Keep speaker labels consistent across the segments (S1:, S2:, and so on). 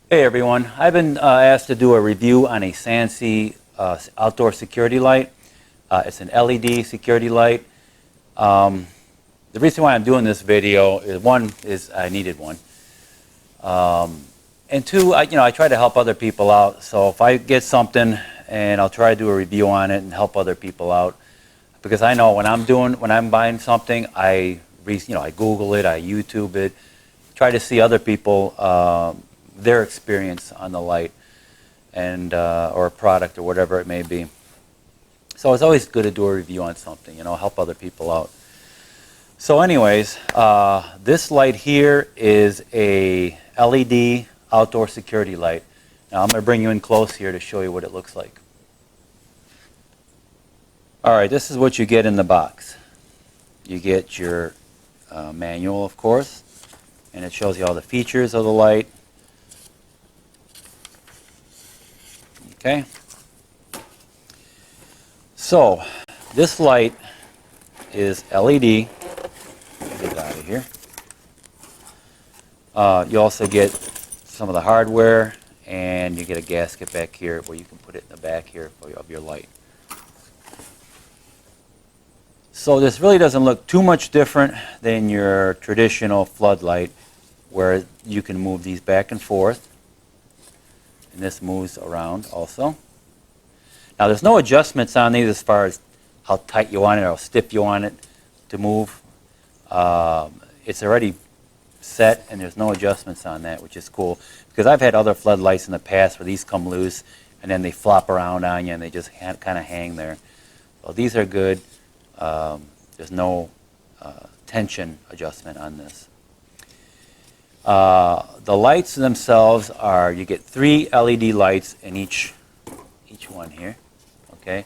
S1: Hey everyone, I've been asked to do a review on a Sansi outdoor security light. It's an LED security light. The reason why I'm doing this video is, one, is I needed one. And two, I try to help other people out. So if I get something, and I'll try to do a review on it and help other people out. Because I know when I'm buying something, I Google it, I YouTube it, try to see other people, their experience on the light and or a product or whatever it may be. So it's always good to do a review on something, help other people out. So anyways, this light here is a LED outdoor security light. Now I'm going to bring you in close here to show you what it looks like. Alright, this is what you get in the box. You get your manual, of course, and it shows you all the features of the light. Okay, so this light is LED. Get it out of here. You also get some of the hardware, and you get a gasket back here where you can put it in the back here of your light. So this really doesn't look too much different than your traditional floodlight, where you can move these back and forth. And this moves around also. Now there's no adjustments on these as far as how tight you want it or how stiff you want it to move. It's already set and there's no adjustments on that, which is cool. Because I've had other floodlights in the past where these come loose and then they flop around on you and they just kind of hang there. So these are good. There's no tension adjustment on this. The lights themselves are, you get 3 LED lights in each one here. Okay,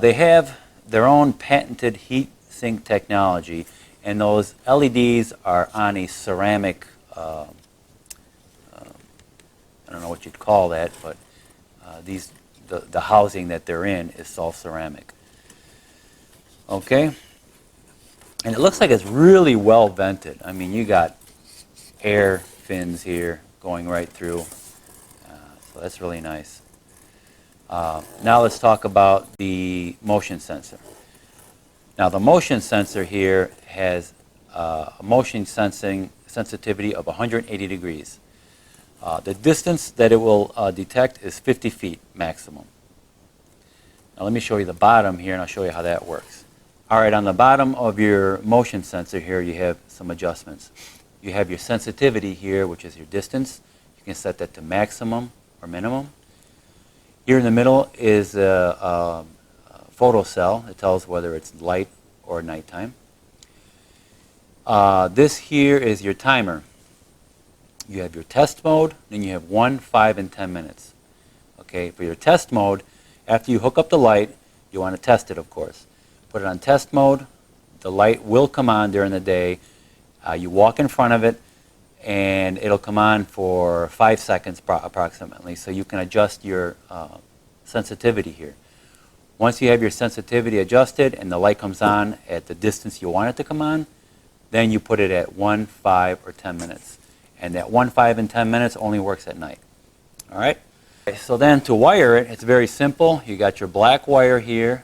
S1: they have their own patented heat sink technology, and those LEDs are on a ceramic. I don't know what you'd call that, but the housing that they're in is all ceramic. Okay, and it looks like it's really well vented. I mean, you got air fins here going right through, so that's really nice. Now let's talk about the motion sensor. Now the motion sensor here has a motion sensing sensitivity of 180 degrees. The distance that it will detect is 50 feet maximum. Now let me show you the bottom here and I'll show you how that works. Alright, on the bottom of your motion sensor here you have some adjustments. You have your sensitivity here, which is your distance. You can set that to maximum or minimum. Here in the middle is a photo cell. It tells whether it's light or nighttime. This here is your timer. You have your test mode, then you have 1, 5, and 10 minutes. Okay, for your test mode, after you hook up the light, you want to test it, of course. Put it on test mode. The light will come on during the day. You walk in front of it, and it'll come on for 5 seconds approximately, so you can adjust your sensitivity here. Once you have your sensitivity adjusted and the light comes on at the distance you want it to come on, then you put it at 1, 5, or 10 minutes. And that 1, 5, and 10 minutes only works at night. All right? Okay, so then to wire it, it's very simple. You got your black wire here,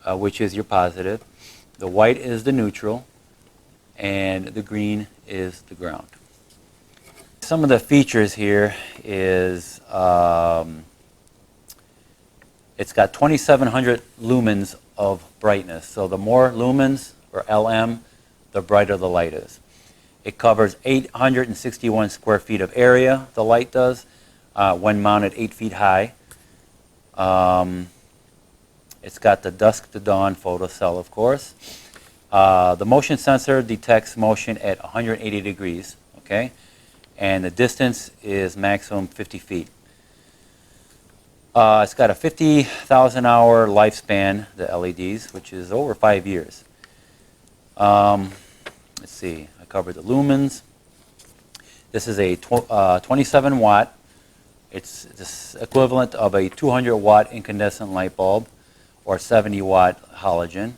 S1: which is your positive. The white is the neutral. And the green is the ground. Some of the features here is it's got 2,700 lumens of brightness. So the more lumens, or LM, the brighter the light is. It covers 861 square feet of area, the light does, when mounted 8 feet high. It's got the dusk to dawn photocell, of course. The motion sensor detects motion at 180 degrees, okay? And the distance is maximum 50 feet. It's got a 50,000 hour lifespan, the LEDs, which is over 5 years. Let's see, I covered the lumens. This is a 27 watt. It's the equivalent of a 200 watt incandescent light bulb or 70 watt halogen.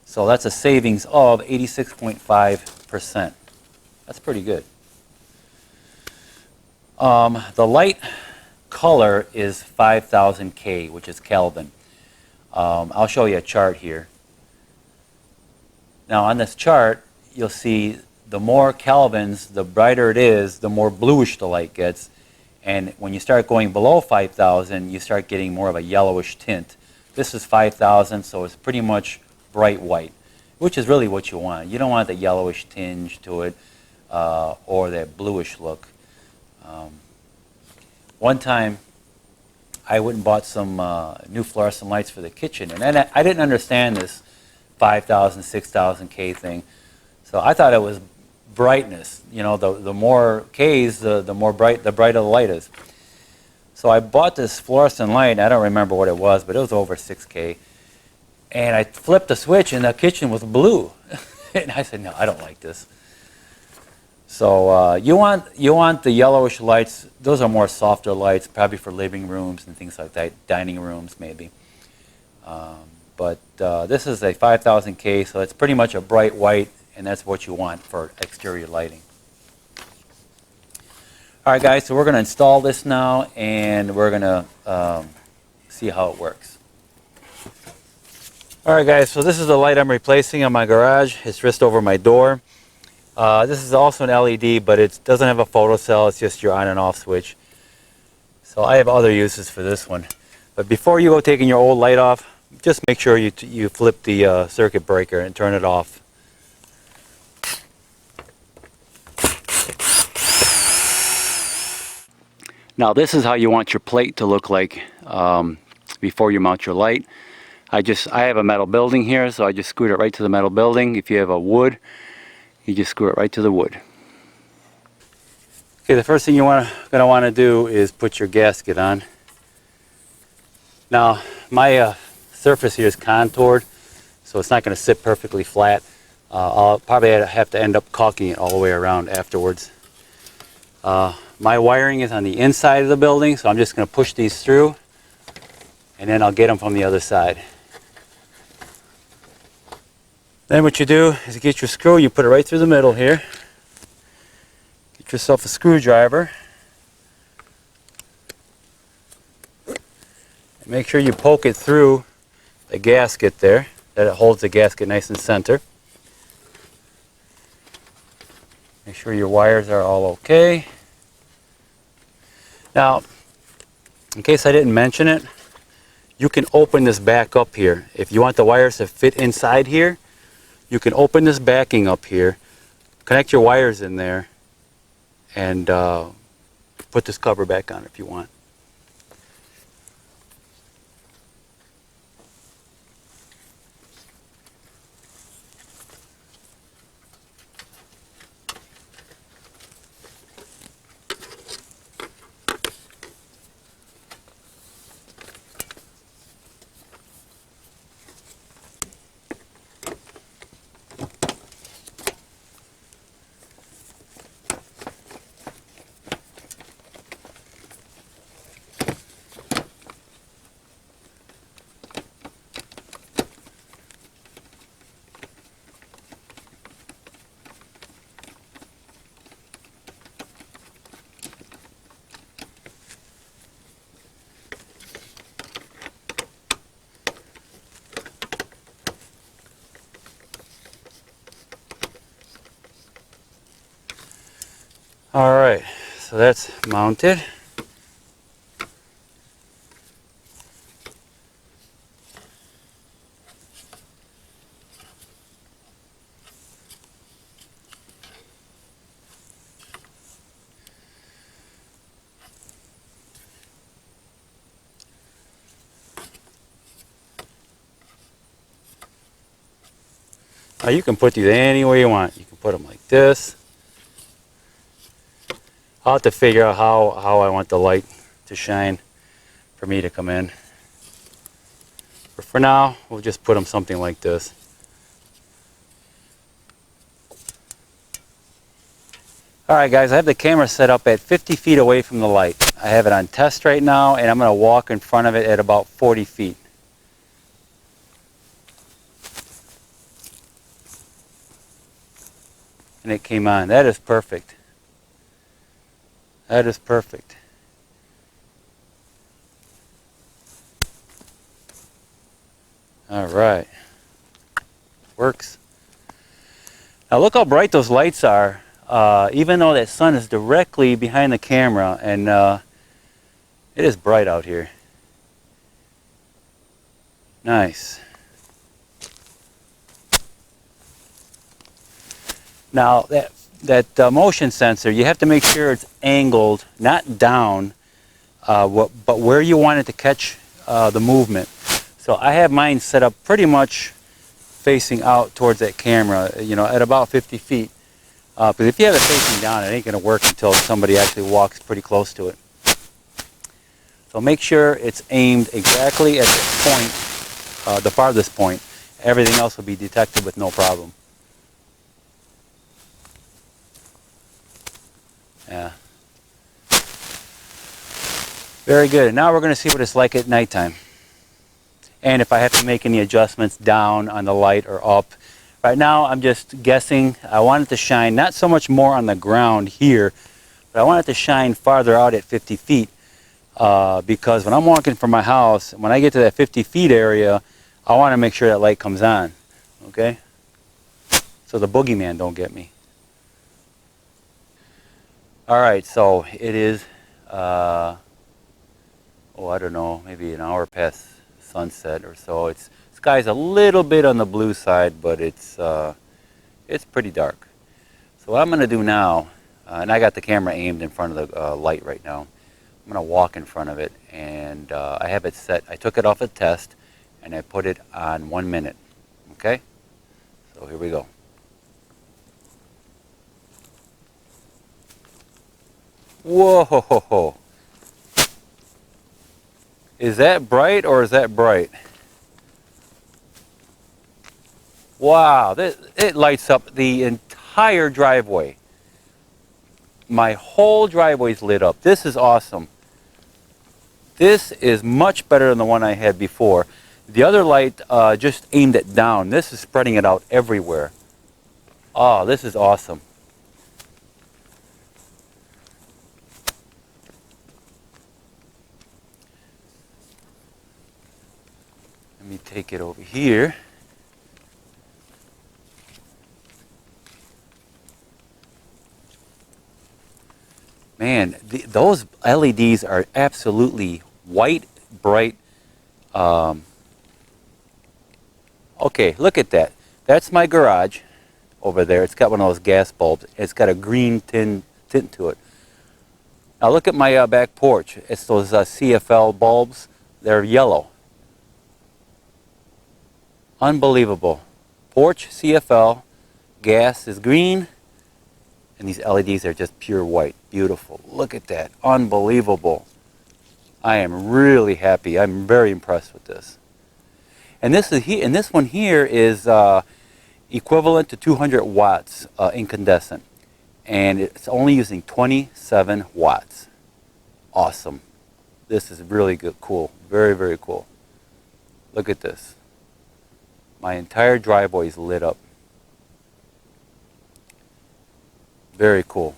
S1: So that's a savings of 86.5%. That's pretty good. The light color is 5000 K, which is Kelvin. I'll show you a chart here. Now on this chart, you'll see the more kelvins, the brighter it is, the more bluish the light gets. And when you start going below 5000, you start getting more of a yellowish tint. This is 5000, so it's pretty much bright white, which is really what you want. You don't want the yellowish tinge to it or that bluish look. One time, I went and bought some new fluorescent lights for the kitchen, and then I didn't understand this 5000, 6000 K thing. So I thought it was brightness. You know, the more Ks, the more bright, the brighter the light is. So I bought this fluorescent light. I don't remember what it was, but it was over 6K. And I flipped the switch, and the kitchen was blue. And I said, no, I don't like this. So you want the yellowish lights. Those are more softer lights, probably for living rooms and things like that, dining rooms maybe. But this is a 5000 K, so it's pretty much a bright white, and that's what you want for exterior lighting. All right, guys, so we're going to install this now, and we're going to see how it works. All right, guys, so this is the light I'm replacing on my garage. It's just over my door. This is also an LED, but it doesn't have a photocell. It's just your on and off switch. So I have other uses for this one. But before you go taking your old light off, just make sure you flip the circuit breaker and turn it off. Now this is how you want your plate to look like before you mount your light. I have a metal building here, so I just screwed it right to the metal building. If you have a wood, you just screw it right to the wood. Okay, the first thing you're going to want to do is put your gasket on. Now, my surface here is contoured, so it's not going to sit perfectly flat. I'll probably have to end up caulking it all the way around afterwards. My wiring is on the inside of the building, so I'm just going to push these through, and then I'll get them from the other side. Then what you do is you get your screw, you put it right through the middle here. Get yourself a screwdriver. And make sure you poke it through the gasket there, that it holds the gasket nice and center. Make sure your wires are all okay. Now, in case I didn't mention it, you can open this back up here. If you want the wires to fit inside here, you can open this backing up here, connect your wires in there, and put this cover back on if you want. All right, so that's mounted. Now you can put these any way you want. You can put them like this. I'll have to figure out how I want the light to shine for me to come in. But for now, we'll just put them something like this. Alright guys, I have the camera set up at 50 feet away from the light. I have it on test right now, and I'm going to walk in front of it at about 40 feet. And it came on. That is perfect. That is perfect. All right. Works. Now look how bright those lights are, even though that sun is directly behind the camera, and it is bright out here. Nice. Now that motion sensor, you have to make sure it's angled, not down, but where you want it to catch the movement. So I have mine set up pretty much facing out towards that camera, you know, at about 50 feet. Because if you have it facing down, it ain't going to work until somebody actually walks pretty close to it. So make sure it's aimed exactly at the point, the farthest point. Everything else will be detected with no problem. Yeah. Very good. Now we're going to see what it's like at nighttime. And if I have to make any adjustments down on the light or up. Right now I'm just guessing. I want it to shine not so much more on the ground here, but I want it to shine farther out at 50 feet. Because when I'm walking from my house, when I get to that 50 feet area, I want to make sure that light comes on. Okay? So the boogeyman don't get me. Alright, so it is, I don't know, maybe an hour past sunset or so. Sky's a little bit on the blue side, but it's pretty dark. So what I'm going to do now, and I got the camera aimed in front of the light right now. I'm going to walk in front of it, and I have it set. I took it off a test, and I put it on 1 minute. Okay? So here we go. Whoa! Is that bright or is that bright? Wow, it lights up the entire driveway. My whole driveway's lit up. This is awesome. This is much better than the one I had before. The other light just aimed it down. This is spreading it out everywhere. Oh, this is awesome. Let me take it over here. Man, those LEDs are absolutely white, bright. Okay, look at that. That's my garage over there. It's got one of those gas bulbs. It's got a green tint to it. Now look at my back porch. It's those CFL bulbs. They're yellow. Unbelievable. Porch, CFL, gas is green, and these LEDs are just pure white. Beautiful. Look at that. Unbelievable. I am really happy. I'm very impressed with this. And this one here is equivalent to 200 watts incandescent, and it's only using 27 watts. Awesome. This is really good, cool. Very, very cool. Look at this. My entire driveway is lit up. Very cool.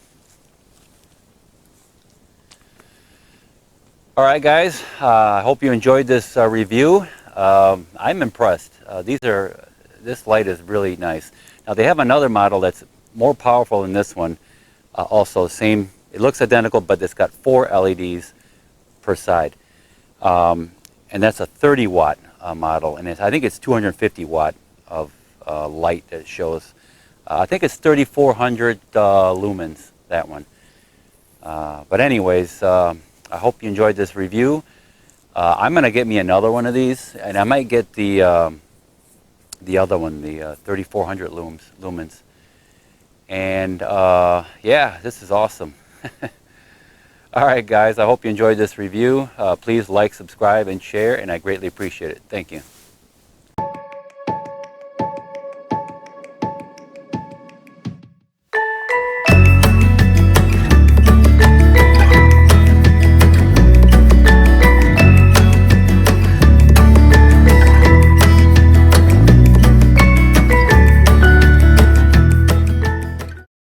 S1: All right, guys. I hope you enjoyed this review. I'm impressed. This light is really nice. Now they have another model that's more powerful than this one. Also, same. It looks identical, but it's got 4 LEDs per side, and that's a 30-watt model, and I think it's 250 watt of light that shows. I think it's 3,400 lumens, that one. But anyways, I hope you enjoyed this review. I'm going to get me another one of these, and I might get the other one, the 3,400 lumens. And yeah, this is awesome. All right, guys, I hope you enjoyed this review. Please like, subscribe, and share, and I greatly appreciate it. Thank you.